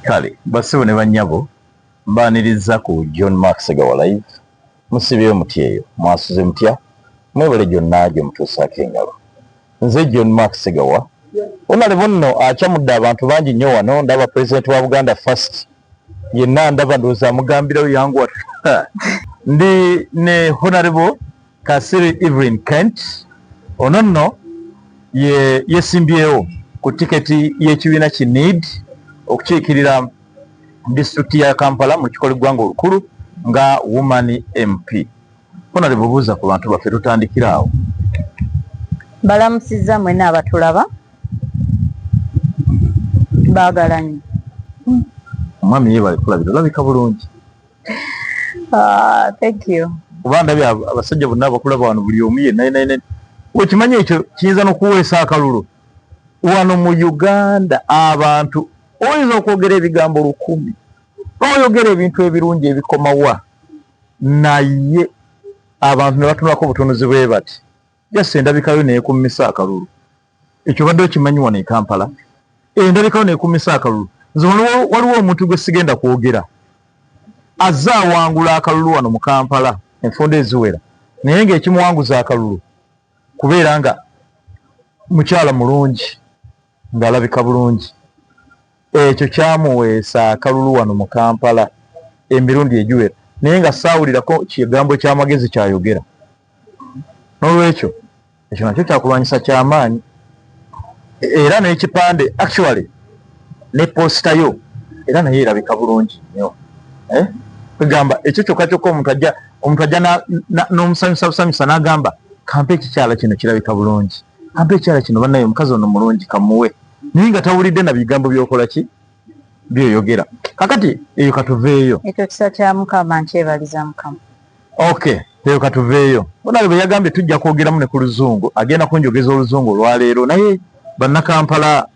Kale basibo ne banyabo mbaniriza ku John Mark Segawa live musibye muti eyo mwasuze mutya mwebale gyonna gye mutuusaako engalo nze John Mark Segawa onale bonno akyamudde abantu bangi nnyo wano ndaba president wa Buganda First yenna ndaba ndowooza amugambirawo yangu ndi ne Honorable Kasiri Evelyn Kent ono nno yesimbyewo ku tiketi y'ekibiina ki NEED okukiikirira disitulikiti ya Kampala mu kikolo ggwanga olukulu nga woman MP. Honorable buuza ku bantu baffe tutandikira awo. Balamusizza mwenna abatulaba baagala nnyo. Omwami ye bali kulabira olabika bulungi. Thank you. Kuba ndabye abasajja bonna abakulaba wano buli omu yenna okimanyi ekyo kiyinza n'okuweesa akalulu wano mu Uganda abantu oyinza okwogera ebigambo 100 oyogera ebintu ebirungi ebikomawa naye abantu ne batunulako obutunuzi bwe bati just endabikayo neekummisa akalulu ekyo badde okimanyi wano e Kampala endabikayo neekummisa akalulu nze waliwo omuntu gwe sigenda kwogera azze awangula akalulu wano mu Kampala enfunda eziwera naye ng'ekimuwanguza akalulu kubeera nga mukyala mulungi ng'alabika bulungi ekyo kyamuweesa akalulu wano mu Kampala emirundi egiwera naye nga saawulirako kigambo ky'amagezi kyayogera n'olwekyo ekyo nakyo kyakulwanyisa kyamaanyi era n'ekipande actually ne posita yo era naye erabika bulungi nnyo kwegamba ekyo kyokka kyokka omuntu ajja n'omusanyusa busanyusa n'agamba kampa ekikyala kino kirabika bulungi kampa ekikyala kino bannaye omukazi ono mulungi kamuwe naye nga tawulidde na bigambo byokola ki byoyogera kakati eyo katuveeyo ekyo kisa kya Mukama nkyebaliza Mukama. Okay, eyo katuveeyo onale bwe yagambye tujja kwogeramu ne ku Luzungu agenda kunjogeza Oluzungu olwaleero naye bannakampala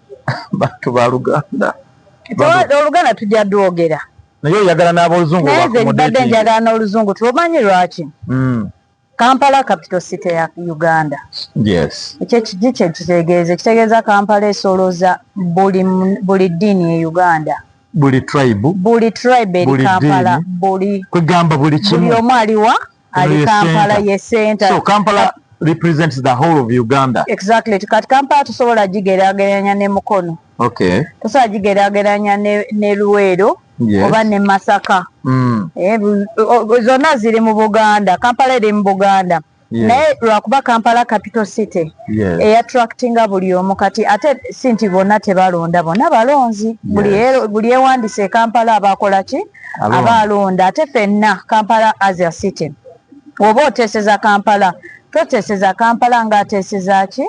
bantu ba Luganda Oluganda tujja dwogera naye oyagala n'aboluzungu badde njagala n'Oluzungu tumanyi lwaki Kampala capital city ya Uganda. Yes. Ekyo kitegeeza Kampala esolooza buli ddiini e Uganda. Buli tribe eri Kampala kwegamba buli kimu buli omu aliwa ali Kampala ye center. So Kampala represents the whole of Uganda. Exactly. Kati Kampala tusobola gigeraageranya ne Mukono. Okay. Tusobola gigeraageranya ne Luweero. Yes. Oba ne Masaka. Zonna ziri mu Buganda. Kampala eri mu Buganda. Yes. Naye lwakuba Kampala capital city. Yes. Attractinga buli omu kati ate si nti bonna tebalonda bonna balonzi. Yes. Buli ewandiise Kampala abakola ki? Abalonda. Ate ffenna Kampala as a city. Oba oteeseza Kampala. Toteeseza Kampala ng'ateeseza ki?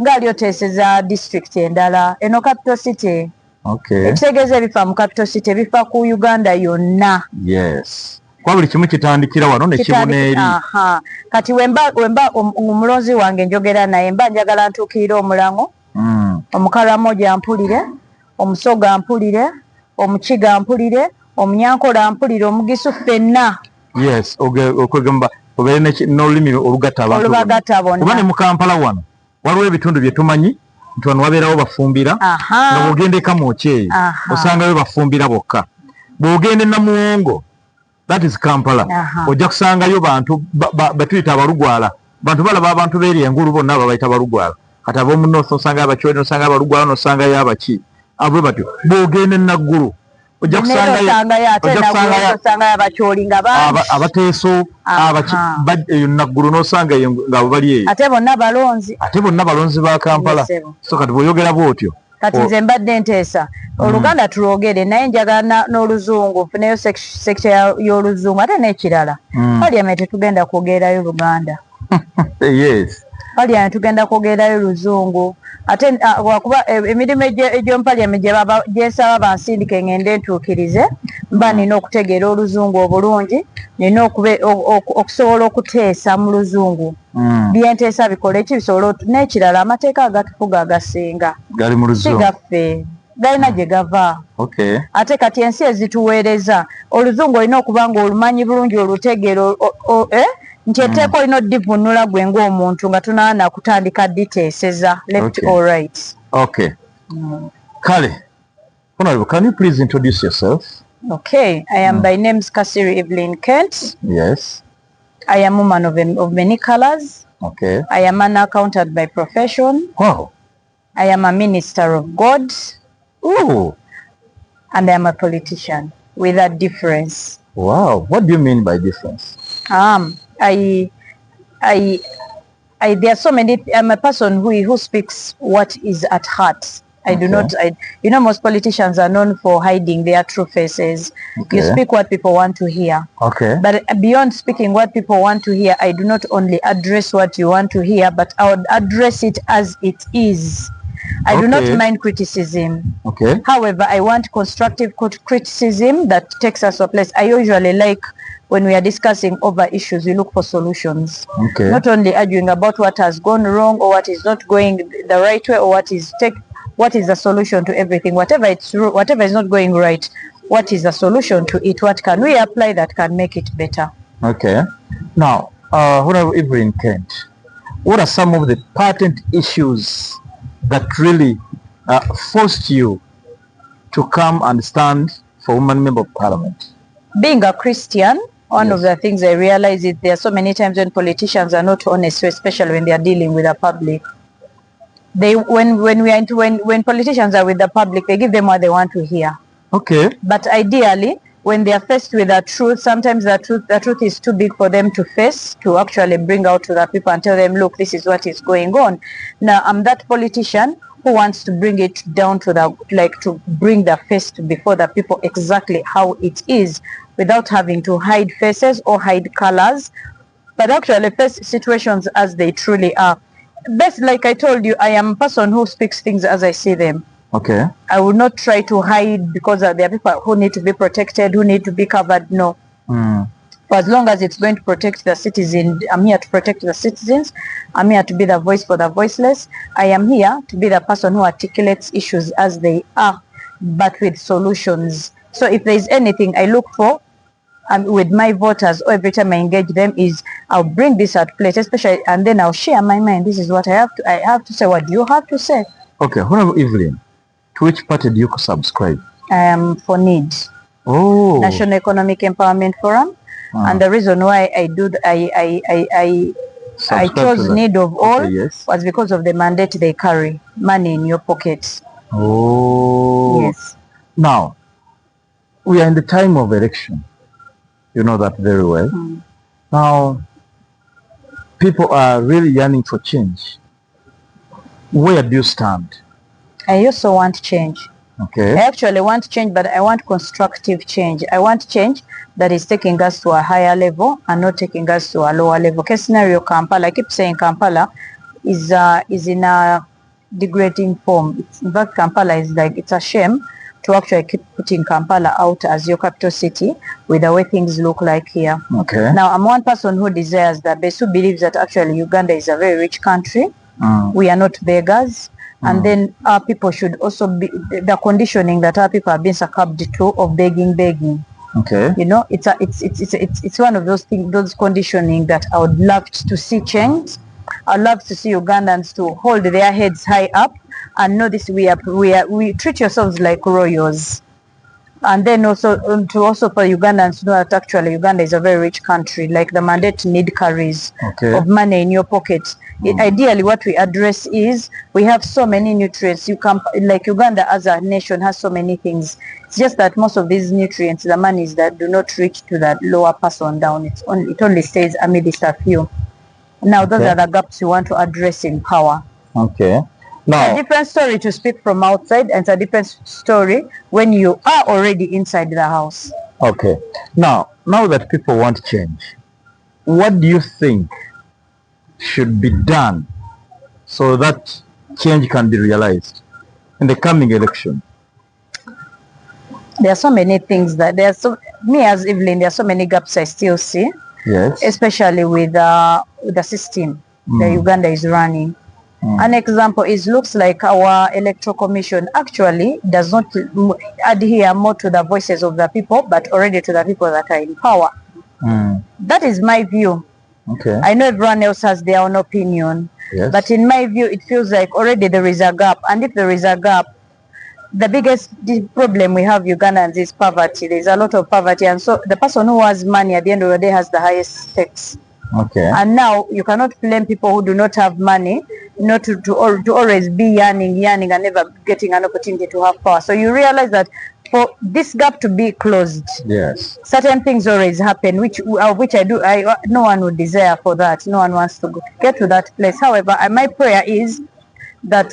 Ng'ali oteeseza district endala. Eno capital city. Okay. Ekitegeeza ebifa mu capital city bifa ku Uganda yonna. Yes. Kwa buli kimu kitandikira wano ne kibuna eri. Kati wemba omulonzi wange njogera naye mba njagala ntuukirire Omulango. Omukalamoja ampulire, Omusoga ampulire, Omukiga ampulire, Omunyankole ampulire, Omugisu ffenna. Yes, okwegamba obeere n'olulimi olugatta abantu. Olubagatta bonna. Kuba ne mu Kampala wano waliwo ebitundu bye tumanyi nti wano wabeerawo bafumbira nga bw'ogenda eka Mukyeyo osangayo bafumbira bokka. Bw'ogenda e Namuwongo that is Kampala ojja kusangayo bantu batuyita abalugwala. Bantu balaba abantu beeri engulu bonna babayita balugwala. Kati ab'omu North osanga Abakyoli n'osanga abalugwala n'osangayo abaki abwe batyo. Bw'ogenda e Naggulu ojja kusangayo Abakyoli nga abateeso eyo Naggulu n'osangayo ng'abo bali eyo. Ate bonna balonzi ba Kampala. So kati bw'oyogera bw'otyo kati nze mbadde nteesa Oluganda tulwogere naye njagala n'Oluzungu nfuneyo sector y'Oluzungu ate n'ekirala Parliament tetugenda kwogerayo Luganda. Yes. Parliament tugenda kwogerayo Luzungu ate wakuba emirimu egy'omu Parliament gyensaba bansindike ngende ntuukirize mba nina okutegeera Oluzungu obulungi nina okusobola okuteesa mu Luzungu byenteesa bikola eki bisobola n'ekirala amateeka agatufuga agasinga gali mu Luzungu sigaffe galina gye gava. Okay. Ate kati ensi ezituweereza Oluzungu olina okuba nga olumanyi bulungi olutegeera nti etteeka olina oddivuunula gwe ng'omuntu nga tunaana kutandika diteeseza left or right. Okay. Kale Honorable, can you please introduce yourself? Okay, I am by name Kasiri Evelyn Kent. Yes. I am a woman of many colors. Okay. I am an accountant by profession. Wow. I am a minister of God. Oh. And I am a politician with a difference. Wow. What do you mean by difference? There are so many. I'm a person who speaks what is at heart. I do not. Most politicians are known for hiding their true faces. Okay. You speak what people want to hear. Okay. But beyond speaking what people want to hear, I do not only address what you want to hear, but I would address it as it is. I do not mind criticism. Okay. However, I want constructive criticism that takes us to a place. I usually like when we are discussing over issues, we look for solutions. Okay. Not only arguing about what has gone wrong or what is not going the right way or what is the solution to everything. Whatever is not going right, what is the solution to it? What can we apply that can make it better? Okay. Now, Honorable Evelyn Kent, what are some of the patent issues that really forced you to come and stand for woman member of parliament? Being a Christian, one of the things I realize is there are so many times when politicians are not honest, especially when they are dealing with the public. When politicians are with the public, they give them what they want to hear. Okay. But ideally, when they are faced with the truth, sometimes the truth is too big for them to face, to actually bring out to the people and tell them, look, this is what is going on. Now, I'm that politician who wants to bring it down to to bring the face before the people exactly how it is, without having to hide faces or hide colors, but actually face situations as they truly are. Best, like I told you, I am a person who speaks things as I see them. Okay. I will not try to hide because there are people who need to be protected, who need to be covered. No. For as long as it's going to protect the citizen, I'm here to protect the citizens. I'm here to be the voice for the voiceless. I am here to be the person who articulates issues as they are, but with solutions. So if there is anything I look for with my voters, or every time I engage them, is I'll bring this at place, especially, and then I'll share my mind. This is what I have to say. What do you have to say? Okay, Honorable Evelyn, to which party do you subscribe? I am for NEED. Oh. National Economic Empowerment Forum. And the reason why I chose NEED of all was because of the mandate they carry, money in your pockets. Oh. Yes. Now, we are in the time of election. You know that very well. Now, people are really yearning for change. Where do you stand? I also want change. Okay. I actually want change, but I want constructive change. I want change that is taking us to a higher level and not taking us to a lower level. Case scenario, Kampala, I keep saying Kampala is in a degrading form. In fact, Kampala is it's a shame to actually keep putting Kampala out as your capital city with the way things look like here. Okay. Now, I'm one person who desires that, but who believes that actually Uganda is a very rich country. We are not beggars. And then our people should also be, the conditioning that our people have been succumbed to of begging. Okay. You know, it's one of those things, those conditioning that I would love to see change. I'd love to see Ugandans to hold their heads high up and know this: we treat yourselves like royals. And then also for Ugandans to know that actually Uganda is a very rich country, like the mandate NEED carries of money in your pockets. Ideally, what we address is we have so many nutrients. Like Uganda as a nation has so many things. It's just that most of these nutrients, the monies that do not reach to that lower person down. It only stays amidst a few. Now those are the gaps we want to address in power. Okay. Now, it's a different story to speak from outside, and it's a different story when you are already inside the house. Okay. Now that people want change, what do you think should be done so that change can be realized in the coming election? There are so many things me as Evelyn, there are so many gaps I still see. Yes. Especially with the system that Uganda is running. An example is, looks like our electoral commission actually does not adhere more to the voices of the people, but already to the people that are in power. That is my view. Okay. I know everyone else has their own opinion, but in my view, it feels like already there is a gap. And if there is a gap, the biggest problem we have Ugandans is poverty. There's a lot of poverty, and so the person who has money at the end of the day has the highest stakes. Okay. And now you cannot blame people who do not have money not to always be yearning and never getting an opportunity to have power. So you realize that for this gap to be closed, yes, certain things always happen, which no one would desire for that. No one wants to get to that place. However, my prayer is that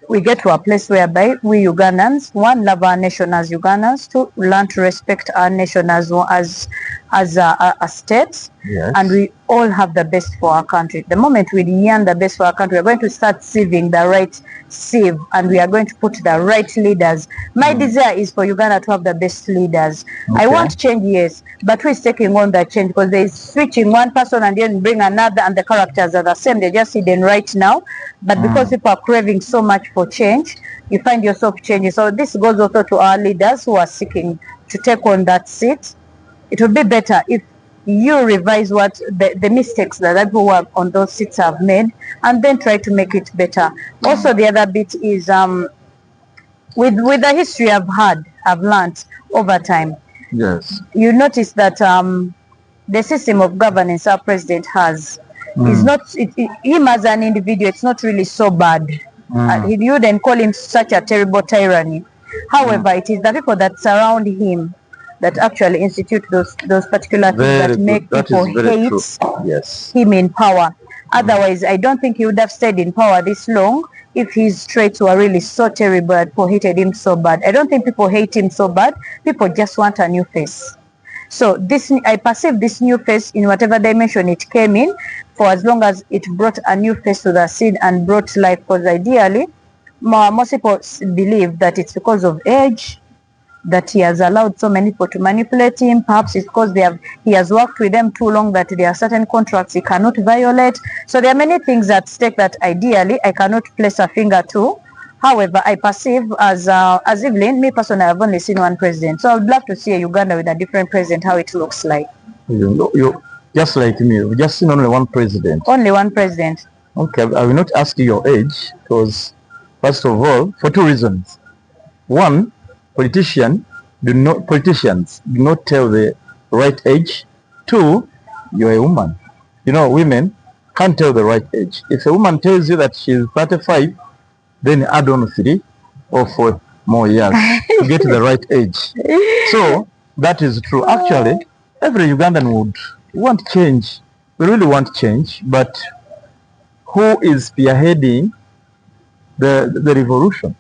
we get to a place whereby we Ugandans, one, love our nation as Ugandans, two, learn to respect our nation as a state, yes, and we all have the best for our country. The moment we yearn the best for our country, we're going to start sieving the right sieve, and we are going to put the right leaders. My desire is for Uganda to have the best leaders. Okay. I want change, yes, but who is taking on that change? Because there is switching one person and then bring another, and the characters are the same. They're just hidden right now. But because people are craving so much for change, you find yourself changing. So this goes also to our leaders who are seeking to take on that seat. It would be better if you revise what the mistakes that people who are on those seats have made, and then try to make it better. Also, the other bit is with the history I've learned over time. yes, You notice that the system of governance our president has is not him as an individual. It's not really so bad. You wouldn't call him such a terrible tyranny. However, it is the people that surround him that actually institute those particular things that make people hate him in power. Otherwise, I don't think he would have stayed in power this long if his traits were really so terrible and people hated him so bad. I don't think people hate him so bad. People just want a new face. So I perceive this new face in whatever dimension it came in, for as long as it brought a new face to the scene and brought life. Because ideally, most people believe that it's because of age that he has allowed so many people to manipulate him. Perhaps it's because he has worked with them too long, that there are certain contracts he cannot violate. So there are many things at stake that ideally I cannot place a finger to. However, I perceive as Evelyn, me personally, I've only seen one president. So I would love to see a Uganda with a different president, how it looks like. You just like me, we've just seen only one president. Only one president. Okay, I will not ask you your age, because first of all, for two reasons. One, politicians do not tell the right age. Two, you're a woman. You know, women can't tell the right age. If a woman tells you that she's 35, then add on 3 or 4 more years to get to the right age. So that is true. Actually, every Ugandan would want change. We really want change, but who is spearheading the revolution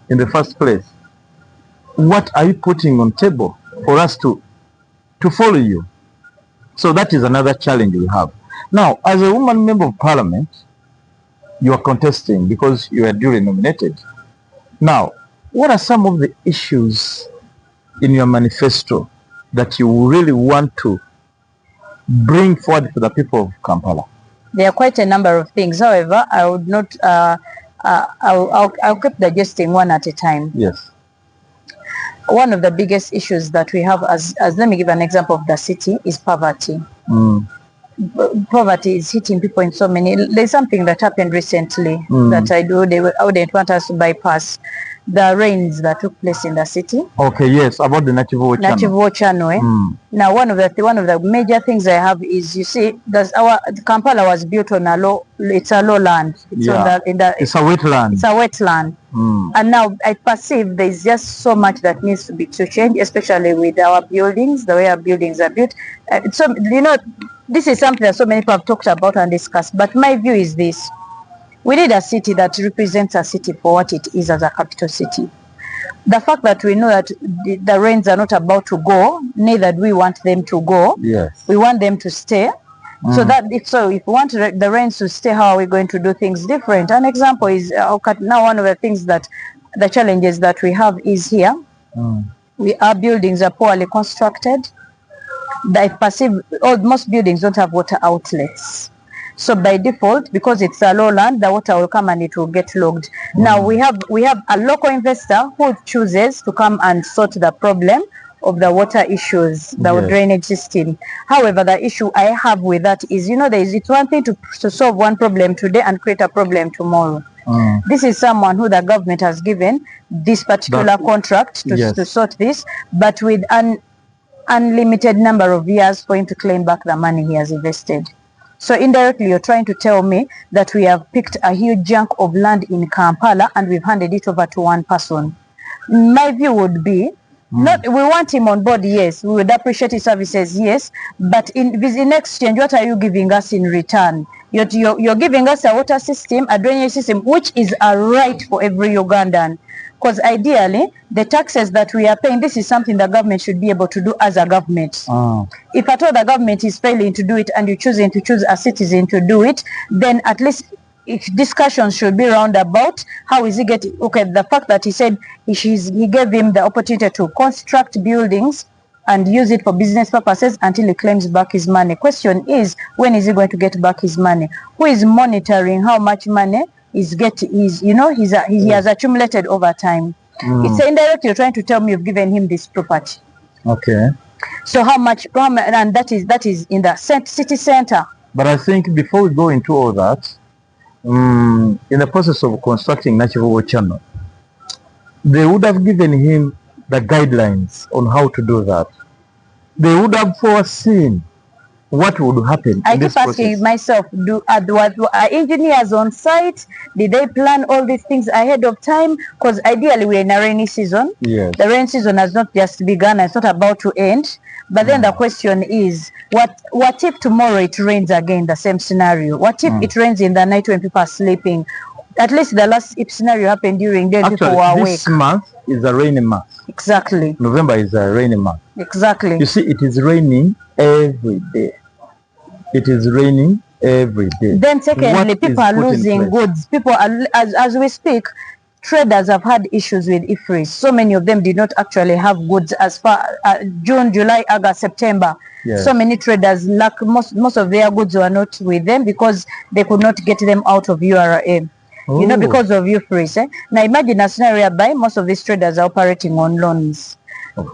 in the first place? What are you putting on table for us to follow you? So that is another challenge we have. Now, as a woman member of parliament, you are contesting because you are duly nominated. Now, what are some of the issues in your manifesto that you really want to bring forward for the people of Kampala? There are quite a number of things. However, I would not, I'll keep digesting one at a time. Yes. One of the biggest issues that we have, as let me give an example of the city, is poverty. Poverty is hitting people in so many. There's something that happened recently that I wouldn't want us to bypass. The rains that took place in the city. Okay, yes, about the Nachivo channel. Now, one of the major things I have is, you see, Kampala was built on it's a low land. It's it's a wetland. It's a wetland. And now I perceive there's just so much that needs to change, especially with our buildings, the way our buildings are built. So, you know, this is something that so many people have talked about and discussed, but my view is this. We need a city that represents a city for what it is as a capital city. The fact that we know that the rains are not about to go, neither do we want them to go. Yes. We want them to stay. So that if we want the rains to stay, how are we going to do things different? An example is now one of the things that the challenges that we have is here. Our buildings are poorly constructed. I perceive most buildings don't have water outlets. So by default, because it's a low land, the water will come and it will get logged. Now we have a local investor who chooses to come and sort the problem of the water issues, the drainage system. However, the issue I have with that is, you know, it's one thing to solve one problem today and create a problem tomorrow. This is someone who the government has given this particular contract to sort this, but with an unlimited number of years for him to claim back the money he has invested. So indirectly, you're trying to tell me that we have picked a huge chunk of land in Kampala and we've handed it over to one person. My view would be, we want him on board, yes. We would appreciate his services, yes. But in exchange, what are you giving us in return? You're giving us a water system, a drainage system, which is a right for every Ugandan. Because ideally, the taxes that we are paying, this is something the government should be able to do as a government. If at all the government is failing to do it and you're choosing to choose a citizen to do it, then at least if discussions should be roundabout. How is he getting, okay, the fact that he said he gave him the opportunity to construct buildings and use it for business purposes until he claims back his money. Question is, when is he going to get back his money? Who is monitoring how much money he has accumulated over time? It's indirect. You're trying to tell me you've given him this property. Okay. So how much, and that is in the city center. But I think before we go into all that, in the process of constructing Nakivubo Channel, they would have given him the guidelines on how to do that. They would have foreseen what would happen. I keep asking myself, are engineers on site? Did they plan all these things ahead of time? Because ideally we're in a rainy season. Yes. The rainy season has not just begun, it's not about to end. But then the question is, what if tomorrow it rains again, the same scenario? What if it rains in the night when people are sleeping? At least the last scenario happened during day people were awake. This month is a rainy month. Exactly. November is a rainy month. Exactly. You see, it is raining every day. It is raining every day. Then secondly, people are losing goods. People are, as we speak, traders have had issues with IFRIS. So many of them did not actually have goods as far June, July, August, September. Yes. So many traders lack, most of their goods were not with them because they could not get them out of URA. You know, because of IFRIS. Now imagine a scenario whereby most of these traders are operating on loans.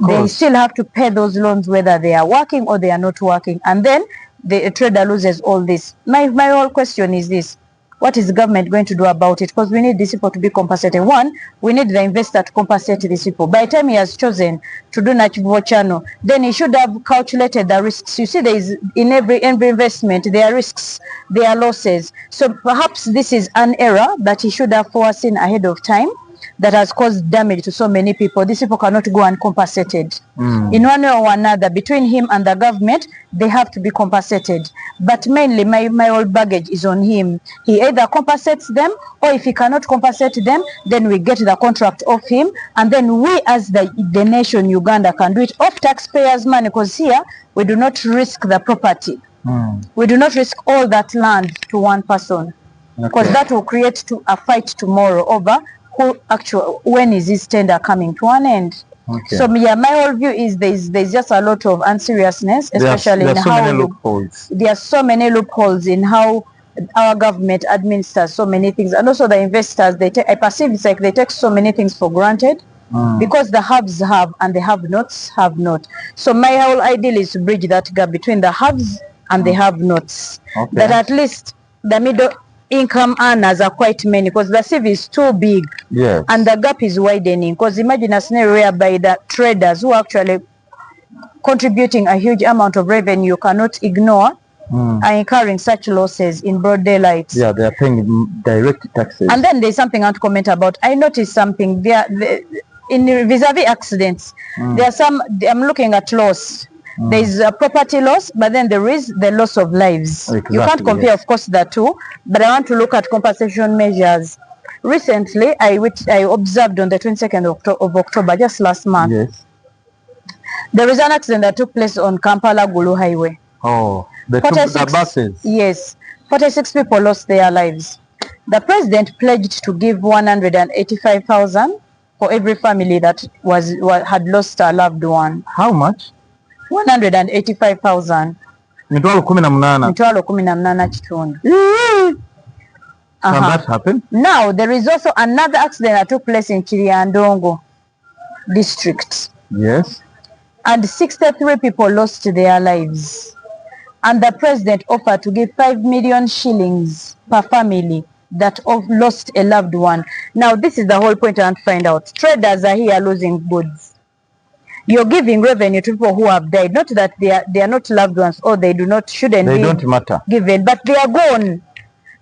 They still have to pay those loans whether they are working or they are not working. And then the trader loses all this. My whole question is this: what is the government going to do about it? Because we need these people to be compensated. One, we need the investor to compensate these people. By the time he has chosen to do Nakivubo Channel, then he should have calculated the risks. You see, there is in every investment, there are risks, there are losses. So perhaps this is an error that he should have foreseen ahead of time that has caused damage to so many people. These people cannot go uncompensated. In one way or another, between him and the government, they have to be compensated. But mainly, my whole baggage is on him. He either compensates them, or if he cannot compensate them, then we get the contract off him, and then we as the nation Uganda can do it off taxpayers' money, because here we do not risk the property. We do not risk all that land to one person, because that will create a fight tomorrow over when is this tender coming to an end. So yeah, my whole view is there's just a lot of unseriousness, especially in how there are so many loopholes in how our government administers so many things, and also the investors. I perceive it's like they take so many things for granted because the haves have and the have-nots have not. So my whole ideal is to bridge that gap between the haves and the have-nots. That at least the middle income earners are quite many, because the CV is too big, and the gap is widening. Because imagine a scenario whereby the traders who are actually contributing a huge amount of revenue cannot ignore are incurring such losses in broad daylight. Yeah, they are paying direct taxes. And then there's something I want to comment about. I noticed something there in vis-a-vis accidents. There are some, I'm looking at loss. There is a property loss, but then there is the loss of lives. You can't compare, of course, the two, but I want to look at compensation measures. Recently, I observed on the 22nd of October, just last month, there is an accident that took place on Kampala-Gulu Highway. The buses? Yes. 46 people lost their lives. The president pledged to give 185,000 for every family that had lost a loved one. How much? 185,000. Mitwalo 18 kitundu. Can that happen? Now, there is also another accident that took place in Kiryandongo district. Yes. And 63 people lost their lives. And the president offered to give 5 million shillings per family that lost a loved one. Now, this is the whole point I want to find out. Traders are here losing goods. You're giving revenue to people who have died. Not that they are not loved ones or they shouldn't be. They don't matter. Given, but they are gone.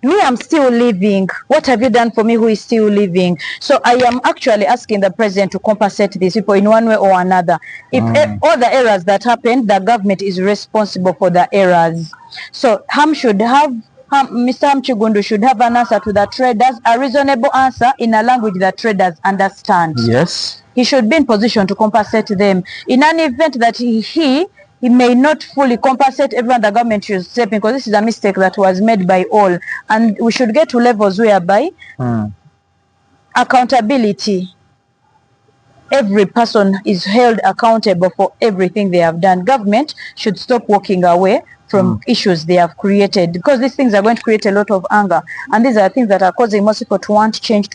Me, I'm still living. What have you done for me who is still living? So I am actually asking the president to compensate these people in one way or another. If all the errors that happened, the government is responsible for the errors. So Mr. Hamchigundu should have an answer to the traders, a reasonable answer in a language that traders understand. Yes. He should be in position to compensate them. In an event that he may not fully compensate everyone, the government should step in, because this is a mistake that was made by all. And we should get to levels whereby accountability, every person is held accountable for everything they have done. Government should stop walking away from issues they have created, because these things are going to create a lot of anger, and these are things that are causing most people to want change.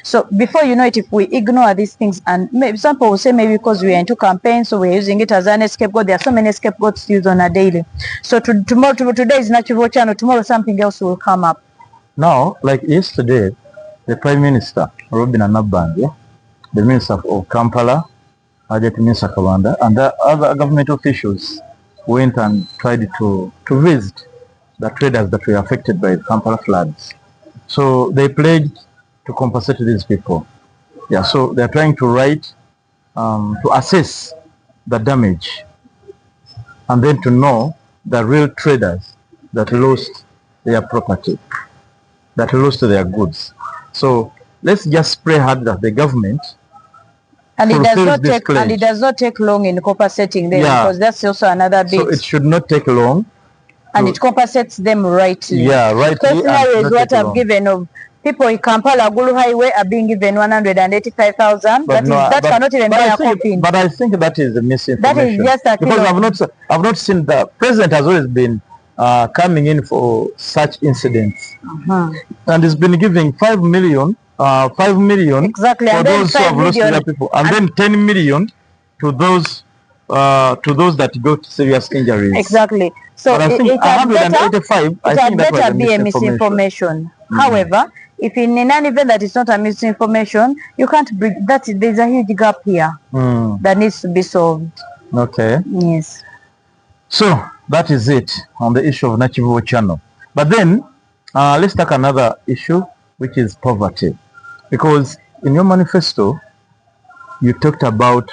So before you know it, if we ignore these things, and maybe some people will say maybe because we are into campaigns, so we're using it as an scapegoat. There are so many scapegoats used on a daily. So today is Natural Channel, tomorrow something else will come up. Now, like yesterday, the Prime Minister, Robin Anabanja, the Minister of Kampala, Ajati Minister Kabanda, and the other government officials went and tried to visit the traders that were affected by the Kampala floods. So they pledged to compensate these people. Yeah, so they're trying to write, to assess the damage, and then to know the real traders that lost their property, that lost their goods. So let's just pray hard that the government and it does not take long in compensating them, because that's also another bit. So it should not take long. And it compensates them rightly. Yeah, rightly. Personally, is what I've given of people in Kampala Gulu Highway are being given 185,000. That cannot even buy a coffin. But I think that is the misinformation. That is just because I've not seen the president has always been coming in for such incidents, and he's been giving 5 million. 5 million exactly, for those who have lost their people, and then 10 million to those that got serious injuries. Exactly. So but I think 185. I think that was be a misinformation. However, if in an event that is not a misinformation, you can't bring that. There's a huge gap here that needs to be solved. Okay. Yes. So that is it on the issue of Nachivo Channel. But then let's take another issue, which is poverty. Because in your manifesto, you talked about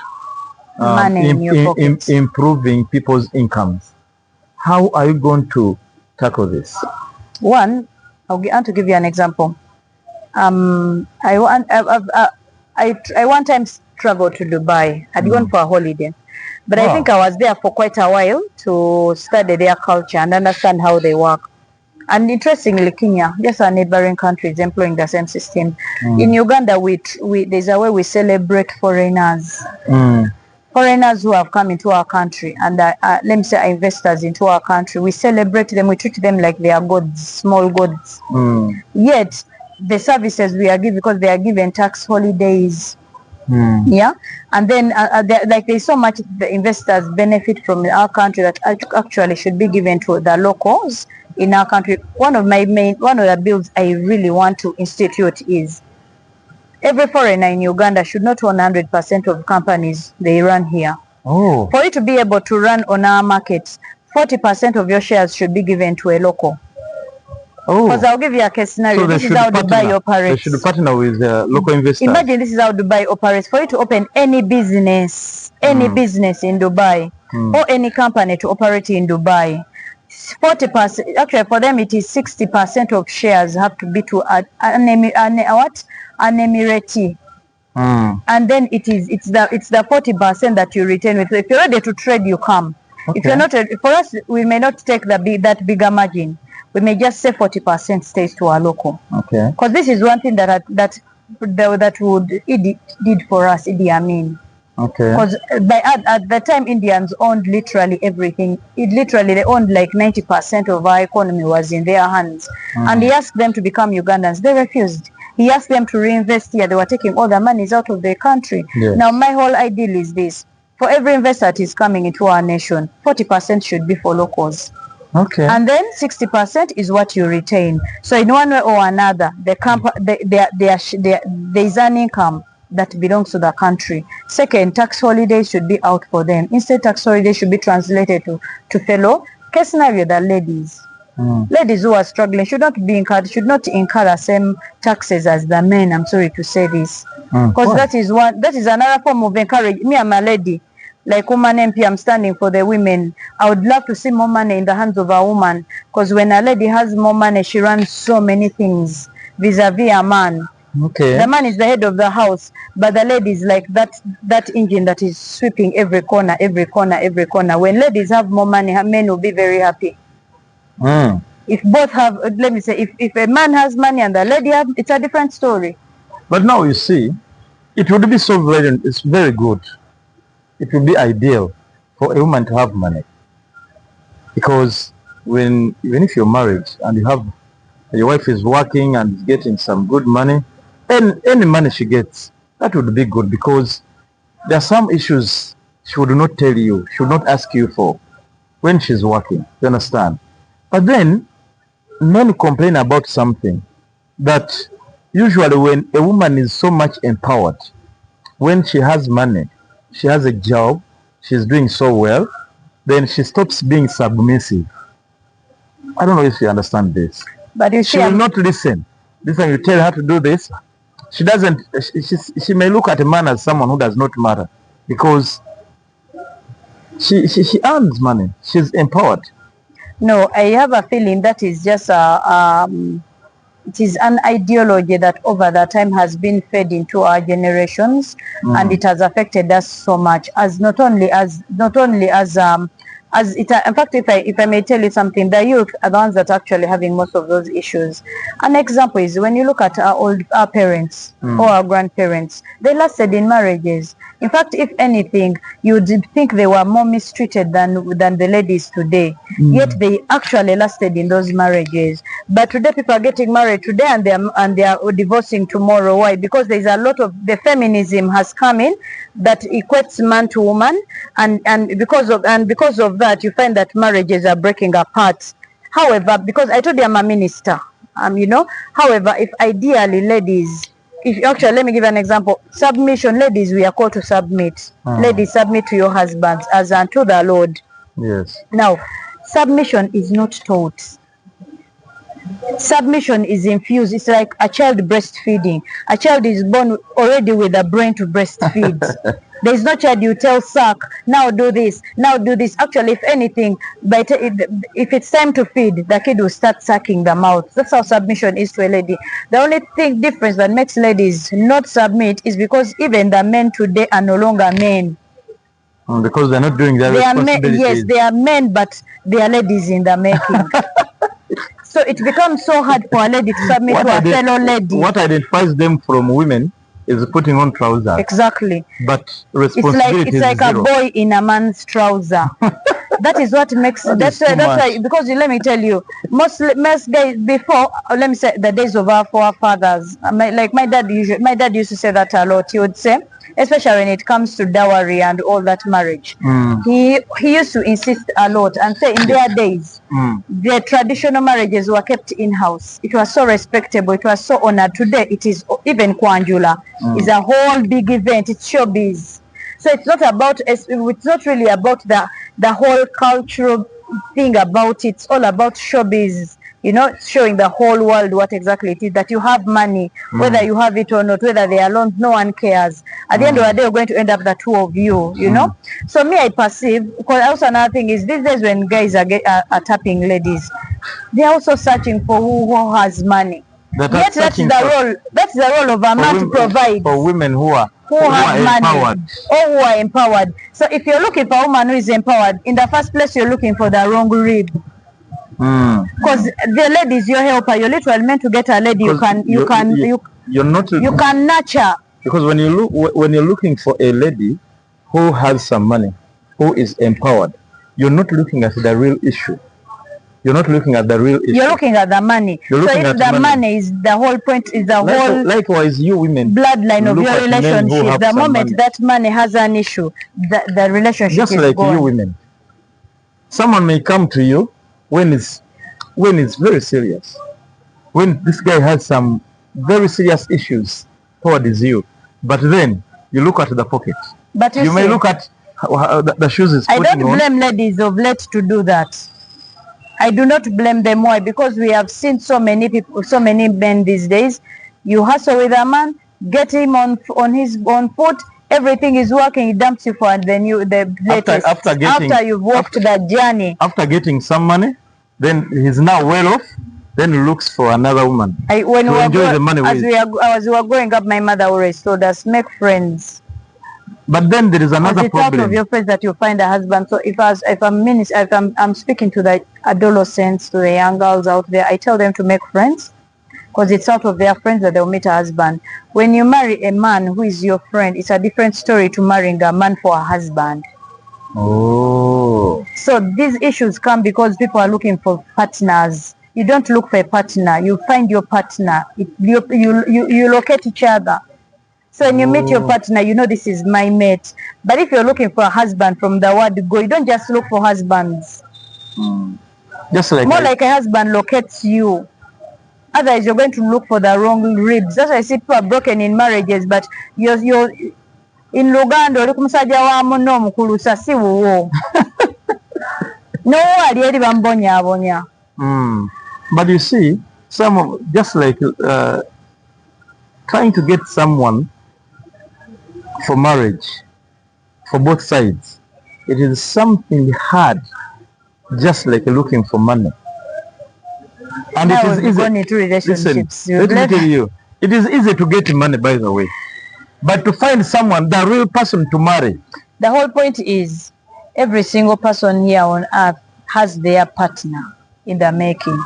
improving people's incomes. How are you going to tackle this? One, I want to give you an example. I one time traveled to Dubai. I'd gone for a holiday, but I think I was there for quite a while to study their culture and understand how they work. And interestingly, Kenya, just our neighboring countries, employing the same system. In Uganda, there's a way we celebrate foreigners. Foreigners who have come into our country and let me say are investors into our country. We celebrate them, we treat them like they are gods, small gods. Yet, the services we are given, because they are given tax holidays. Yeah, and then there's so much the investors benefit from in our country that actually should be given to the locals in our country. One of the bills I really want to institute is every foreigner in Uganda should not own 100% of companies they run here. For you to be able to run on our markets, 40% of your shares should be given to a local. Because I'll give you a case scenario. So this is how Dubai operates. They should partner with local investors. Imagine this is how Dubai operates. For you to open any business in Dubai, or any company to operate in Dubai, 40%, actually for them it is 60% of shares have to be to an emirati. And then it's the 40% that you retain with. If you're ready to trade, you come. If you're not ready, for us, we may not take that bigger margin. We may just say 40% stays to our local. Because this is one thing that did for us, Idi Amin. Because at the time Indians owned literally everything. They owned like 90% of our economy was in their hands. And he asked them to become Ugandans. They refused. He asked them to reinvest here. They were taking all the monies out of their country. Now my whole ideal is this. For every investor that is coming into our nation, 40% should be for locals. Okay. And then 60% is what you retain. So in one way or another, there is an income that belongs to the country. Second, tax holidays should be out for them. Instead, tax holidays should be translated to fellow case scenario, the ladies. Ladies who are struggling should not incur the same taxes as the men. I'm sorry to say this, because that is another form of encouragement. Me, I'm a lady, like woman MP. I'm standing for the women. I would love to see more money in the hands of a woman, because when a lady has more money, she runs so many things vis-a-vis a man. Okay. The man is the head of the house, but the lady is like that engine that is sweeping every corner, every corner, every corner. When ladies have more money, men will be very happy. If both have, let me say, if a man has money and the lady has, it's a different story. But now you see, it would be so very, it's very good. It would be ideal for a woman to have money, because even if you're married and your wife is working and is getting some good money, and any money she gets, that would be good, because there are some issues she would not tell you, she would not ask you for when she's working. You understand? But then men complain about something that usually when a woman is so much empowered, when she has money, she has a job, she's doing so well, then she stops being submissive. I don't know if you understand this. But you she will not listen. This time you tell her to do this, she doesn't. She may look at a man as someone who does not matter, because she earns money. She's empowered. No, I have a feeling that is just it is an ideology that over the time has been fed into our generations, and it has affected us so much. As not only as it, in fact, if I may tell you something, the youth are the ones that are actually having most of those issues. An example is when you look at our parents or our grandparents, they lasted in marriages. In fact, if anything, you would think they were more mistreated than the ladies today. Yet they actually lasted in those marriages. But today people are getting married today and they are divorcing tomorrow. Why? Because there is a lot of the feminism has come in that equates man to woman, and because of that, you find that marriages are breaking apart. However, because I told you I'm a minister, however, if ideally ladies, actually, let me give an example. Submission, ladies, we are called to submit. Ladies, submit to your husbands as unto the Lord. Yes. Now, submission is not taught. Submission is infused. It's like a child breastfeeding. A child is born already with a brain to breastfeed. There is no child you tell suck, now do this, now do this. Actually, if anything, if it's time to feed, the kid will start sucking the mouth. That's how submission is to a lady. The only difference that makes ladies not submit is because even the men today are no longer men. Because they're not doing their responsibilities. Yes, they are men, but they are ladies in the making. So it becomes so hard for a lady to submit to a fellow lady. What identifies them from women is putting on trousers. Exactly. But responsibility it's like zero. A boy in a man's trouser. That is what makes that's why, because let me tell you, most guys before, let me say, the days of our forefathers, like my dad used to say that a lot. He would say, especially when it comes to dowry and all that marriage, he used to insist a lot and say in their days their traditional marriages were kept in house. It was so respectable, it was so honored. Today it is even Kwanjula is a whole big event. It's showbiz. So it's not really about the whole cultural thing about it. It's all about showbiz, showing the whole world what exactly it is, that you have money, whether you have it or not, whether they are alone, no one cares. At the end of the day, you're going to end up the two of you, So me, I perceive, because also another thing is these days when guys are tapping ladies, they're also searching for who has money. Yet that's the role of a man to provide. For women who have money or who are empowered. So if you're looking for a woman who is empowered, in the first place you're looking for the wrong rib. Because the lady is your helper. You're literally meant to get a lady you can nurture. Because when you're looking for a lady who has some money, who is empowered, you're not looking at the real issue. You're not looking at the real issue. You're looking at the money. So if the money is the whole point, is the whole likewise you women bloodline of your relationship. The moment that money has an issue, the relationship just is like gone. You women. Someone may come to you when it's very serious, when this guy has some very serious issues towards you, but then you look at the pocket. But you may look at the shoes is putting on. I don't blame ladies of late to do that. I do not blame them. Why? Because we have seen so many people, so many men these days. You hustle with a man, get him on his own foot, everything is working, he dumps you for, and then after you've walked that journey. After getting some money, then he's now well off, then he looks for another woman to enjoy the money with. As we were growing up, my mother always told us, make friends. But then there is another problem. It's out of your friends that you find a husband. So if I'm speaking to the adolescents, to the young girls out there, I tell them to make friends, because it's out of their friends that they'll meet a husband. When you marry a man who is your friend, it's a different story to marrying a man for a husband. Oh. So these issues come because people are looking for partners. You don't look for a partner. You find your partner. You locate each other. So when you meet your partner, you know this is my mate. But if you're looking for a husband from the word go, you don't just look for husbands. Just like more like a husband locates you. Otherwise, you're going to look for the wrong ribs. That's why I see people are broken in marriages. But you're in Luganda, look musajja wa muno mukulusa si wuwo. No ali eri bambonya. But you see, just like trying to get someone for marriage, for both sides, it is something hard, just like looking for money. And now it is easy. Into relationships. Listen, let me tell you, it is easy to get money, by the way, but to find someone, the real person to marry. The whole point is, every single person here on earth has their partner in the making.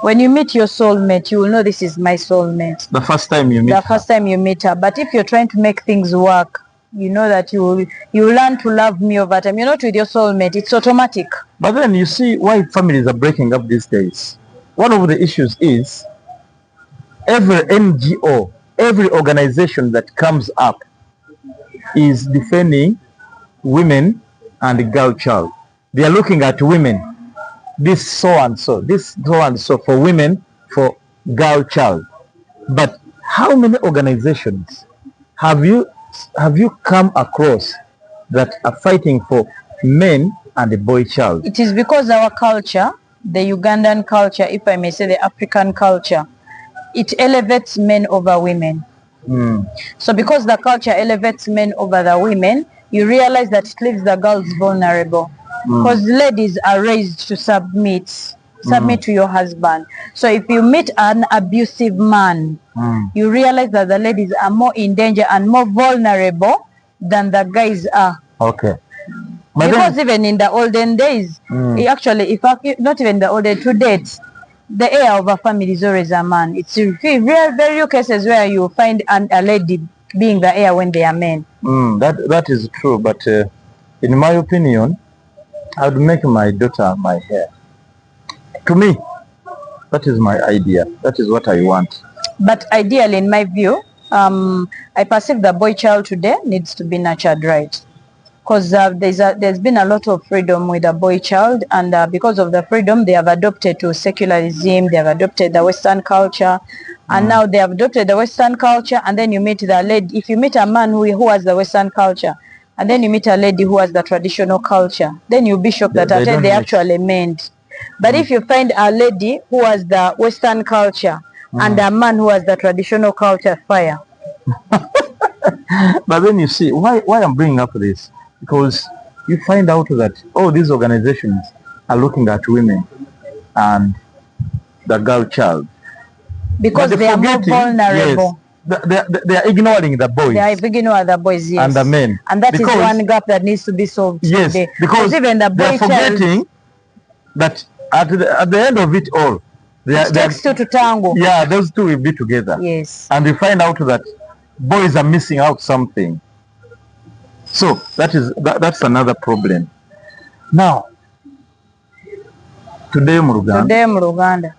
When you meet your soulmate, you will know this is my soulmate. The first time you meet her. The first time you meet her. But if you're trying to make things work, you know that you learn to love me over time. You're not with your soulmate. It's automatic. But then you see why families are breaking up these days. One of the issues is every NGO, every organization that comes up is defending women and girl child. They are looking at women. This so and so for women, for girl child. But how many organizations have you come across that are fighting for men and a boy child? It is because our culture, the Ugandan culture, if I may say the African culture, it elevates men over women. So because the culture elevates men over the women, you realize that it leaves the girls vulnerable. Because ladies are raised to submit to your husband. So if you meet an abusive man, you realize that the ladies are more in danger and more vulnerable than the guys are. Okay. But because even in the olden days, actually, not even the olden, to date, the heir of a family is always a man. It's very few cases where you find a lady being the heir when they are men. That is true, but in my opinion, I would make my daughter my heir. To me, that is my idea. That is what I want. But ideally, in my view, I perceive the boy child today needs to be nurtured right. Because there's been a lot of freedom with a boy child, and because of the freedom, they have adopted to secularism, they have adopted the Western culture, and now they have adopted the Western culture, and then you meet the lady. If you meet a man who has the Western culture, and then you meet a lady who has the traditional culture, then you'll be shocked that they actually meant. But if you find a lady who has the Western culture and a man who has the traditional culture, fire. But then you see, why I'm bringing up this? Because you find out that all these organizations are looking at women and the girl child. Because they are more vulnerable. Yes, they are ignoring the boys. They are ignoring the boys, yes. And the men. And that is one gap that needs to be solved today. Because even the boy they are forgetting that at the end of it all, it takes two to tango. Yeah, those two will be together. Yes. And you find out that boys are missing out something. So that's another problem. Now, today Muruganda.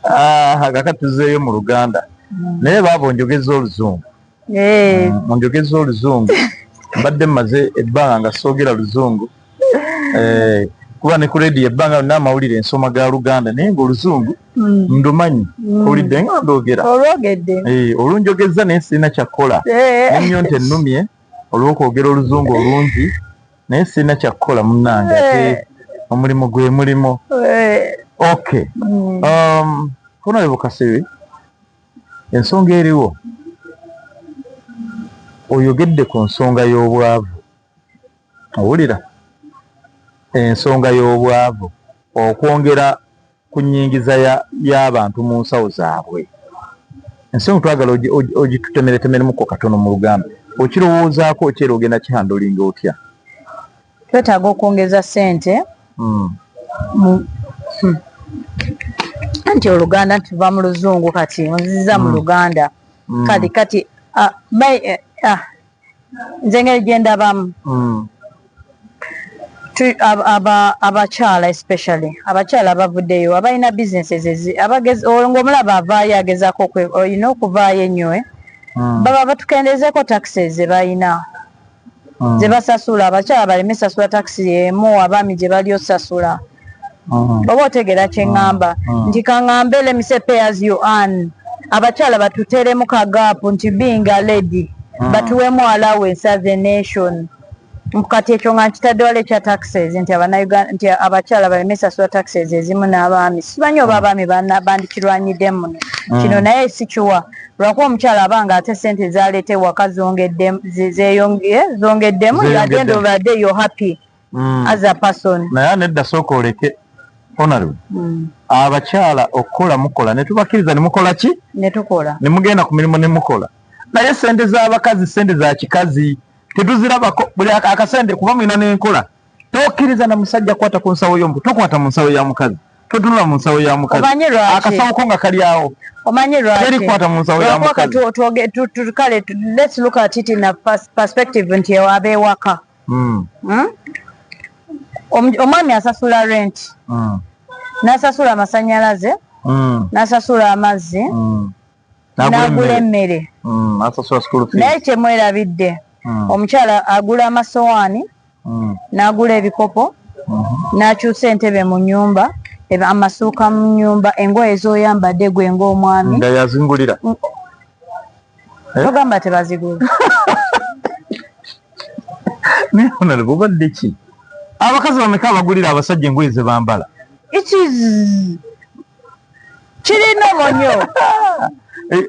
Kakatuzeeyo mu Luganda naye baaba onjogeza oluzungu. Onjogeza oluzungu mbadde mmaze ebbanga nga soogera luzungu kuba ne ku radio ebbanga n'amawulire ensoma ga Luganda naye ng'oluzungu ndumanyi owulidde nga ndogera olunjogeza naye sirina kyakkola nennyo nti ennumye olw'okwogera oluzungu olungi naye sirina kyakkola munnange ate omulimu gwe mulimo. Okay. Honorable Kasebe, ensonga eriwo oyogedde ku nsonga y'obwavu, owulira ensonga y'obwavu okwongera ku nnyingiza y'abantu mu nsawo zaabwe. Ensonga twagala ogitutemeretemeremuko katono mu Luganda, okirowoozaako okyera ogenda kihandolinga otya? Twetaaga okwongeza ssente anti Oluganda tuva mu Luzungu kati nziza mu Luganda kati nze ngeri gye ndabamu abakyala especially abakyala abavuddeyo abalina businesses ng'omulaba avaayo agezaako olina okuvaayo ennyo baba batukendezeeko taxes ze balina ze basasula. Abakyala baleme sasula taxi emu abaami gye bali osasula. Oba otegera kye ŋŋamba nti kaŋŋambe let me say pay as you earn. Abakyala batuteremu kagaapu nti being a lady batuwemu allowance as a nation. Kati ekyo nga nkitadde wala ekya taxes nti nti abakyala baleme sasula taxes ezimu n'abaami. Simanyi oba abaami bandikirwanyidde muno kino naye sikiwa lwakuba omukyala abanga ate sente zaleeta ewaka zongeddemu at the end of the day you're happy as a person. Naye nedda sooka oleke honorable abakyala okukola mukola ne tubakkiriza ne mukola ki? Ne tukola ne mugenda ku mirimu ne mukola, naye sente z'abakazi sente za kikazi tetuzirabako. Buli akasente kuba mwina n'enkola tokkiriza na musajja kwata ku nsawo y'omuntu, tokwata mu nsawo ya mukazi, totunula mu nsawo ya mukazi. Akasawo ko nga kali awo omanyi lwaki terikwata mu nsawo ya mukazi. Kale let's look at it in a perspective nti abeewaka omwami asasula rent n'asasula amasanyalaze n'asasula amazzi n'agula emmere naye kyemwerabidde omukyala agula amasowaani n'agula ebikopo n'akyusa entebe mu nnyumba amasuuka mu nnyumba engoye z'oyambadde gwe ng'omwami nga yazingulira togamba tebazigula naye honorable obadde ki abakazi bameka abagulira abasajja engoye ze bambala? Kirina omonyo.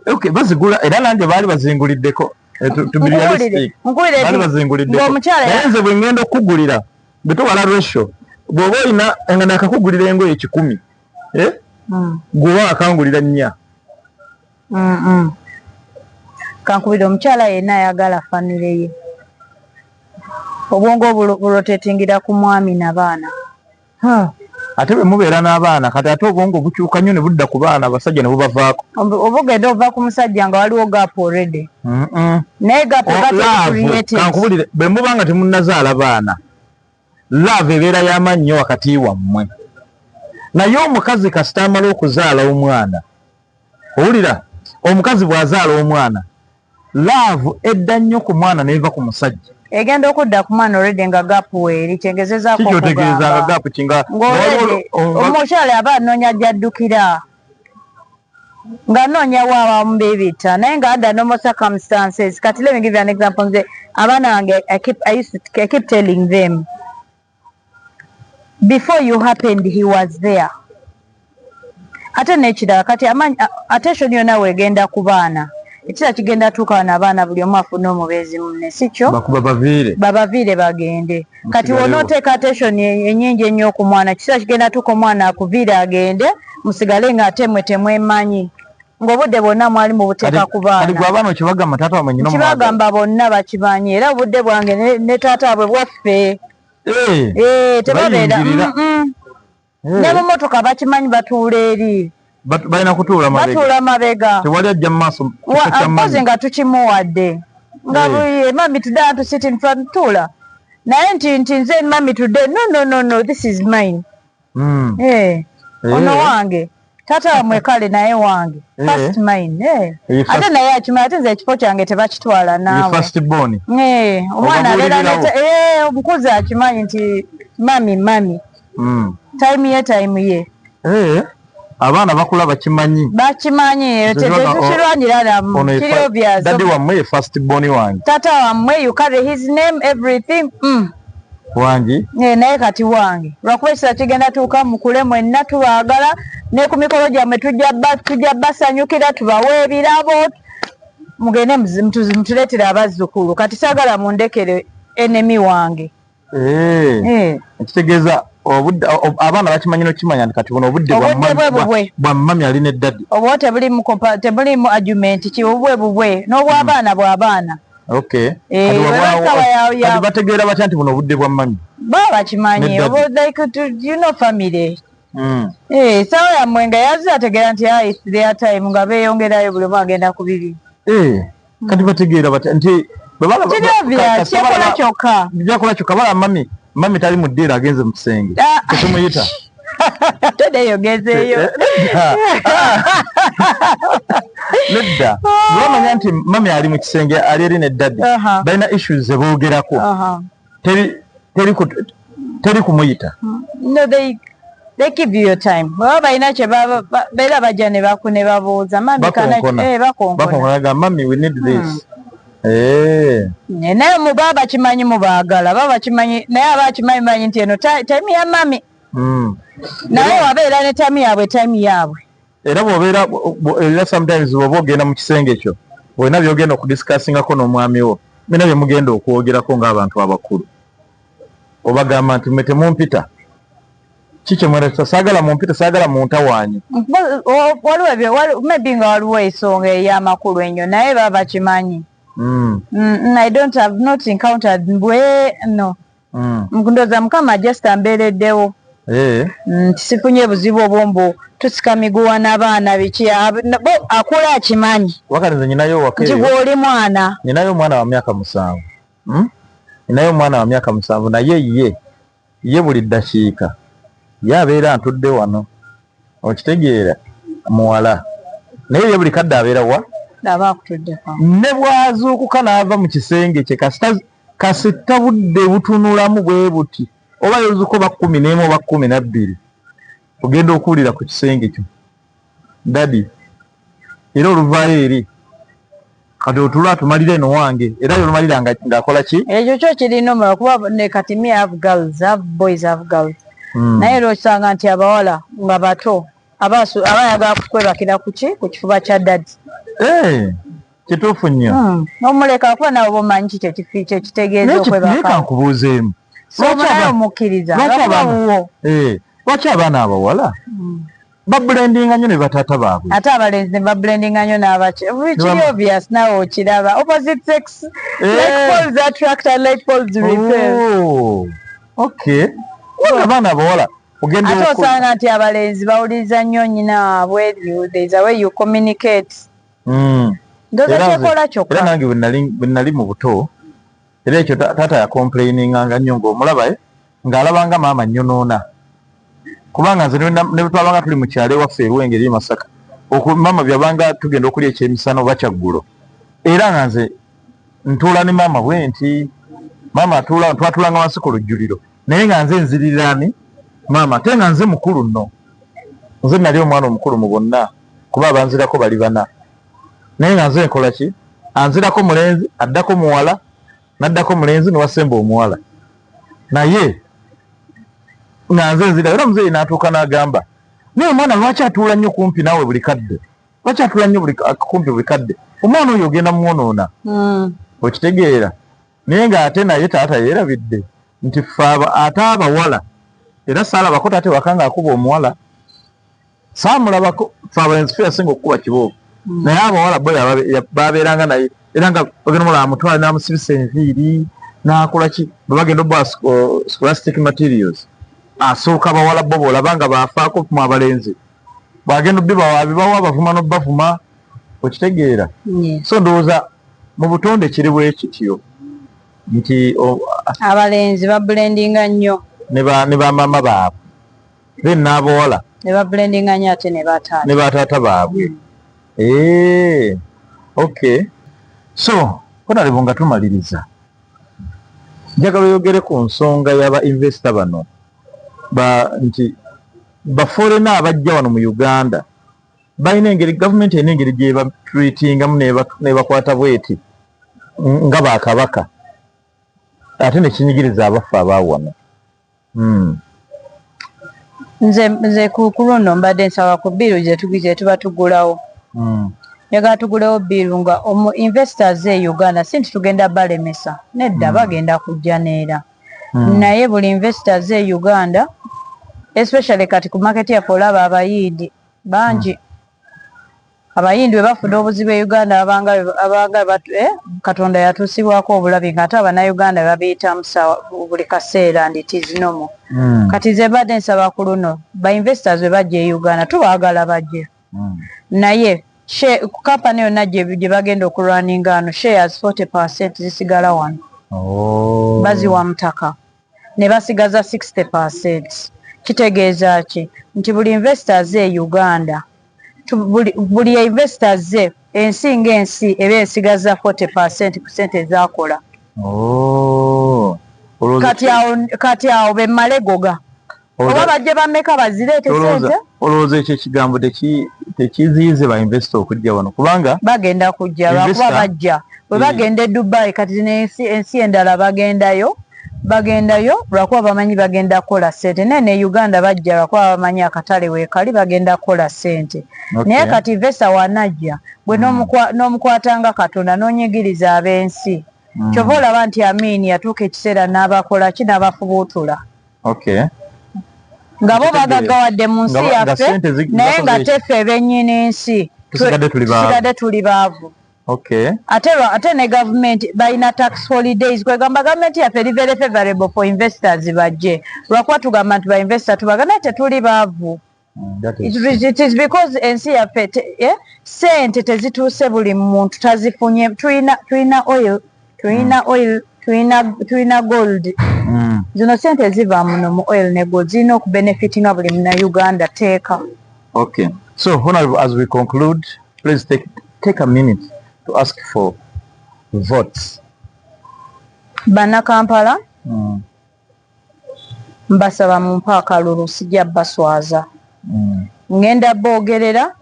Okay, bazigula era nange baali bazinguliddeko baali bazinguliddeko naye nze bwe ngenda okukugulira bwe towala ratio bw'oba olina nga nakakugulira engoye 10 gwewa akangulira 4. Kankubira omukyala yenna ayagala famire ye, obwongo burotetingira ku mwami n'abaana. Ate bwe mubeera n'abaana kati ate obwongo bukyuka nnyo ne budda ku baana abasajja ne bubavaako. Oba ogenda ova ku musajja nga waliwo gaapu already. Naye gaapu kankubulire bwe muba nga temunnazaala baana laavu ebeera y'amannyo wakati wammwe. Naye omukazi kasita amala okuzaala omwana, owulira omukazi bw'azaala omwana laavu edda nnyo ku mwana n'eva ku musajja. Egenda okudda ku mwana already nga gaapu weeri kyengezezaako okugamba omukyala aba anoonya gy'addukira nga anoonya waaba mubibita naye nga under normal circumstances. Kati let me give you an example. Nze abaana bange I keep telling them before you happened he was there. Ate n'ekirala kati attention yonna weegenda ku baana ekira kigenda tuuka n'abaana buli omu afuna omubeezi munne sikyo babaviire bagende. Kati wonooteeka attention ennyingi ennyo ku mwana ekira kigenda tuuka omwana akuviire agende musigale nga ate mwe temwemanyi ng'obudde bwonna mwali mu buteeka ku baana. Kibagamba bonna bakimanyi era obudde bwange ne taata bwe bwaffe tebabeera ne mu motoka bakimanyi batuula eri balina kutuula mabega tewali ajja mu maaso mpozi nga tukimuwadde nga buye mami today I want to sit in front tuula naye nti nze mami today no this is mine ono wange taata wamwe kale naye wange first mine ate naye akimanyi ate nze ekifo kyange tebakitwala naawe omwana abeera omukuzi akimanyi nti mami time ye abaana bakula bakimanyi tetukirwanira namu kiri obvious daddy wammwe first born wange tata wammwe you carry his name everything wangi naye kati wange lwakuba ekisa kigenda tuuka mukule mwenna tubaagala ne ku mikolo gyammwe tujja basanyukira tubawe ebirabo mugende mutuleetera abazzukulu kati saagala mundekere enemy wange ekitegeeza abaana bakimanyi nokimanya nti kati buno obudde bwa mami ali ne daddy oba tebulimu argument kibubwe bubwe n'obwabaana bw'abaana kati bategeera batya nti buno obudde bwa mami baba bakimanyi family sawa yammwe nga yazze ategeera nti their time nga beeyongerayo buli omu agenda ku bibi kati bategeera batya nti kyekola kyokka byakola kyokka bala mami tali mu ddiiro agenze mu kisenge tetumuyita tedeyogezeeyo nedda bamanya nti mami ali mu kisenge ali eri ne daddy balina issues ze boogerako teri kumuyita they give you your time baba balina kye beera bajja ne babuuza bakonkona mami we need this naye baba bakimanyi mubaagala baba bakimanyi naye abakimanyi manyi nti eno time ya mami naye wabeera ne time yaabwe era bwobeera era sometimes bwoba ogenda mu kisenge ekyo olina byogenda okudiscussingako n'omwami wo bina bye mugenda okwogerako ng'abantu abakulu obagamba nti mwe temumpita kikyemweresa saagala mumpita saagala muntawaanyi maybe nga waliwo ensonga ey'amakulu ennyo naye baba bakimanyi I don't have not encountered no ndowooza mukama just ambeereddewo nti sifunye buzibu obwombo tusika miguwa n'abaana biki akula akimanyi wakati nze nyinayo nti bw'oli mwana nyinayo omwana wa myaka 7 nyinayo omwana wa myaka 7 naye ye buli ddakiika ye abeera ntudde wano okitegeera muwala naye ye buli kadde abeera wa ne bwazuukuka n'ava mu kisenge kye kasita budde butunulamu bwe buti oba yozuuka oba 11 oba 12 ogenda okuwulira ku kisenge kyo daddy era oluvaayo eri kati otula tumalire eno wange era yolumalira ng'akola ki ekyo kyo kirina omulala kuba ne kati me have girls have boys have girls naye era osanga nti abawala nga bato abayagala kukwebakira ku kifuba kya daddy kituufu nnyo omuleka kuba nawe bomanyi kyekitegeeza okwebaka nkubuuzeemu omukkiriza lwaki abaana abawala babulendinga nnyo ne bataata baabwe ate abalenzi ne babulendinga nnyo n'abaki kiri obvious nawe okiraba opposite sex like poles attract and like poles repel abaana abawala ate osanga nti abalenzi bawuliriza nnyo nnyina waabwe there is a way you communicate ndoza kyekola kyokka era nange bwe nali mu buto era ekyo taata yakomplaininganga nnyo ng'omulaba ng'alabanga maama nnyonoona kubanga nze ne bwe twabanga tuli mu kyalo ewaffe eruwengeri e Masaka maama byabanga tugenda okulya ekyemisana oba kyaggulo era nga nze ntuula ne maama bwe nti maama twatulanga wansi ku lujjuliro naye nga nze nzirirani maama ate nga nze mukulu nno nze nali omwana omukulu mu bonna kuba abanzirako bali bana naye nga nze nkola ki anzirako mulenzi addako muwala naddako mulenzi newasemba omuwala naye nga nze nzira era omuzeeyi n'atuuka n'agamba naye omwana lwaki atuula nnyo kumpi naawe buli kadde lwaki atuula nnyo kumpi buli kadde omwana oyo ogenda mwonoona okitegeera naye ng'ate naye taata yeerabidde nti ffe ate abawala era saalabako tate waka ng'akuba omuwala saamulabako ffe abalenzi fe yasinga okukuba kiboovu naye abawala bo babeeranga naye era nga ogenda mulaba amutwala n'amusibisa enviiri n'akola ki bwe bagenda obba scholastic materials asooka bawala bo boolaba nga baafaako mu abalenzi bwagenda bibawa bavuma n'obavuma okitegeera so ndowooza mu butonde kiri bwe kityo nti abalenzi babulendinga nnyo ne bamaama baabwe then n'abawala ne babulendinga nnyo ate ne bataata baabwe okay so konalebo nga tumaliriza njagala oyogere ku nsonga y'aba investor bano nti baforena abajja wano mu Uganda balina engeri gavumenti erina engeri gye batreatingamu nebakwata bweti nga bakabaka ate nekinyigiriza abafu abawano. nze ku luno mbadde nsaba ku biiru gye tuba tugulawo njagala tugulewo biiru nga investors e Uganda si nti tugenda balemesa nedda bagenda kujja neera naye buli investors e Uganda especially kati ku market yaffe olaba abayindi bangi abayindi bwe bafuna obuzibu e Uganda abanga Katonda yatuusibwako obulabi nga ate Abannayuganda babiyita musa buli kaseera and it is normal. Kati ze badde nsaba ku luno ba investors bwe bajja e Uganda tubaagala bajje naye kampani yonna gye bagenda okulwaninga ano shares 40% zisigala wano baziwa mutaka ne basigaza 60%. Kitegeeza ki nti buli investors e Uganda buli investors ensi ng'ensi eba esigaza 40% ku sente zakola. Kati awo bemmale goga oba bajje bameka bazireete sente. Olowooza ekyo ekigambo tekiziyize ba investor okujja wano kubanga bagenda kujja lwakuba bajja bwe bagenda e Dubai kati ensi endala bagendayo lwakuba bamanyi bagenda kukola sente ne Uganda bajja lwakuba bamanyi akatale weekali bagenda kukola sente. Naye kati investor wanajja bwe n'omukwatanga Katonda n'onyigiriza ab'ensi kyova olaba nti Amini yatuuka ekiseera n'abakola ki n'abafubuutula nga bo bagaggawadde mu nsi yaffe naye nga teffe bennyini nsi tusigadde tuli baavu. Ate ne gavumenti balina tax holidays kwegamba gavumenti yaffe eri very favorable for investors bajje lwakuba tugamba nti ba investor tubagana naye tetuli baavu. It is because ensi yaffe sente tezituuse buli muntu tazifunye. Tulina oil tulina gold zino sente ziva muno mu oil ne gold zirina okubenefitinga buli Munayuganda teeka. So honorable, as we conclude, please take a minute to ask for votes. Bannakampala mbasaba mumpe akalulu sijja baswaza ngenda boogerera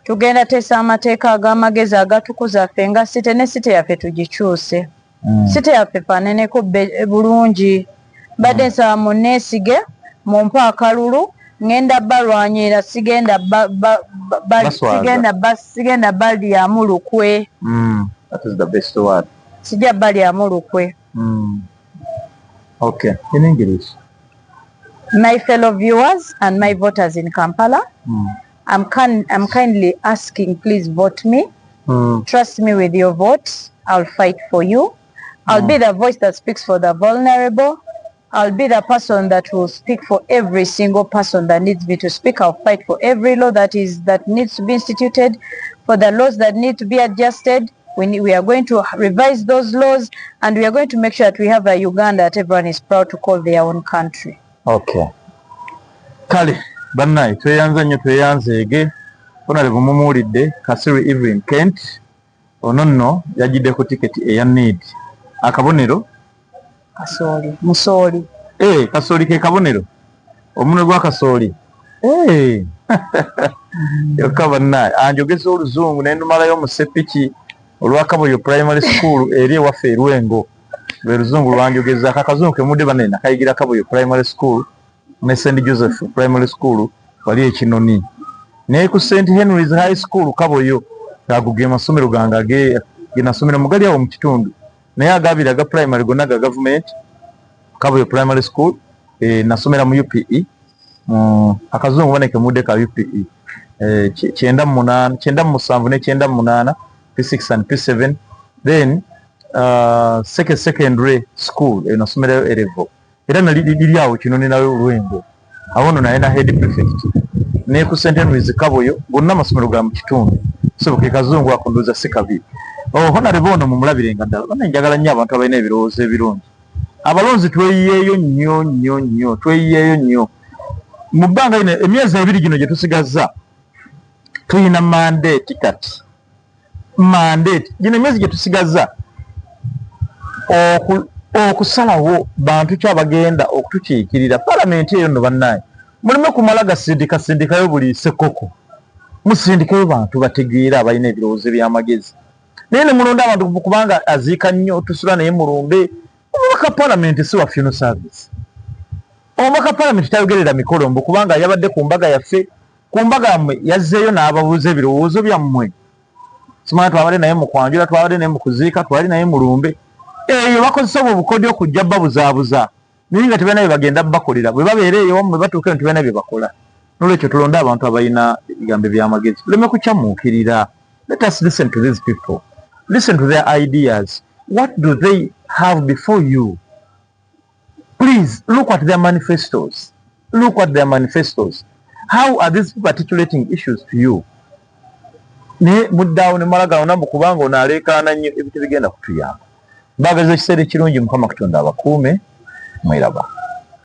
tugenda teesa amateeka ag'amagezi agatukuza ffe nga site ne site yaffe tugikyuse site yaffe faneneko bulungi badde nsaba munneesige mumpe akalulu ngenda balwanyira sigenda balyamu lukwe. That is the best word. Sijja balyamu lukwe. In English. My fellow viewers and my voters in Kampala, I'm kindly asking, please vote me. Trust me with your vote. I'll fight for you. I'll be the voice that speaks for the vulnerable. I'll be the person that will speak for every single person that needs me to speak. I'll fight for every law that needs to be instituted, for the laws that need to be adjusted. We are going to revise those laws, and we are going to make sure that we have a Uganda that everyone is proud to call their own country. Kale bannaayi tweyanza nnyo tweyanzeege honorable mumuwulidde Kasirye Evelyn Kent ono nno yajjidde ku tiketi eya need akabonero Musooli. Kasooli ke kabonero omunwe gwa Kasooli yokka bannaayi anjogeza oluzungu ne ndumalayo mu Sepiki olwakaboyo primary school eri ewaffe Lwengo lwe luzungu lwanjogeza akakazungu ke mudde banene nakayigira Kaboyo primary school ne St. Joseph primary school wali ekinoni naye ku St. Henry's high school Kaboyo ago ge masomero ganga ge nasomera mugali awo mu kitundu naye agabira ga primary gonna ga government Kaboyo primary school nasomera mu UPE akazungu baneke mudde ka UPE 9 ne 98 P6 and P7 then secondary school nasomera level era naliri awo kinoni nayo Lwengo awono naye na head prefect ne ku St. Henry's Kaboyo bonna masomero ga mu kitundu so ke kazungu akunduza sikabi honorable ono mumulabirenga ddala bana njagala nnyo abantu abalina ebirowoozo ebirungi abalonzi tweyiyeeyo nnyo tweyiyeeyo nnyo mu bbanga lino emyezi 2 gino gye tusigazza tuyina mandate gino emyezi gye tusigazza okusalawo bantu kyabagenda okutukiikirira palamenti eyo nno bannaye muleme kumala gasindikayo buli sekoko musindikeyo bantu bategeera abalina ebirowoozo by'amagezi naye ne mulonda abantu kubanga aziika nnyo tusula naye mulumbe omubaka palamenti si wa funeral service omubaka palamenti tayogerera mikolombo kubanga yabadde ku mbaga yaffe ku mbaga yammwe yazzeeyo n'ababuuza ebirowoozo byammwe simanyi twabadde naye mu kwanjula twabadde naye mu kuziika twali naye mulumbe eyo bakozesa obukodyo okujja babuzaabuza naye nga tebalina bye bagenda bakolera bwe babeera eyo wammwe batuuka eyo tebalina bye bakola nolwekyo tulonde abantu abalina ebigambo eby'amagezi tuleme kukyamuukirira. Let us listen to these people, listen to their ideas. What do they have before you? Please look at their manifestos. Look at their manifestos. How are these people articulating issues to you? Ne muddaawo ne malagano nambu kubanga onaleekaana nnyo ebintu bigenda kutuyamba. Mbagaza ekiseera ekirungi Mukama Katonda abakuume. Mwiraba.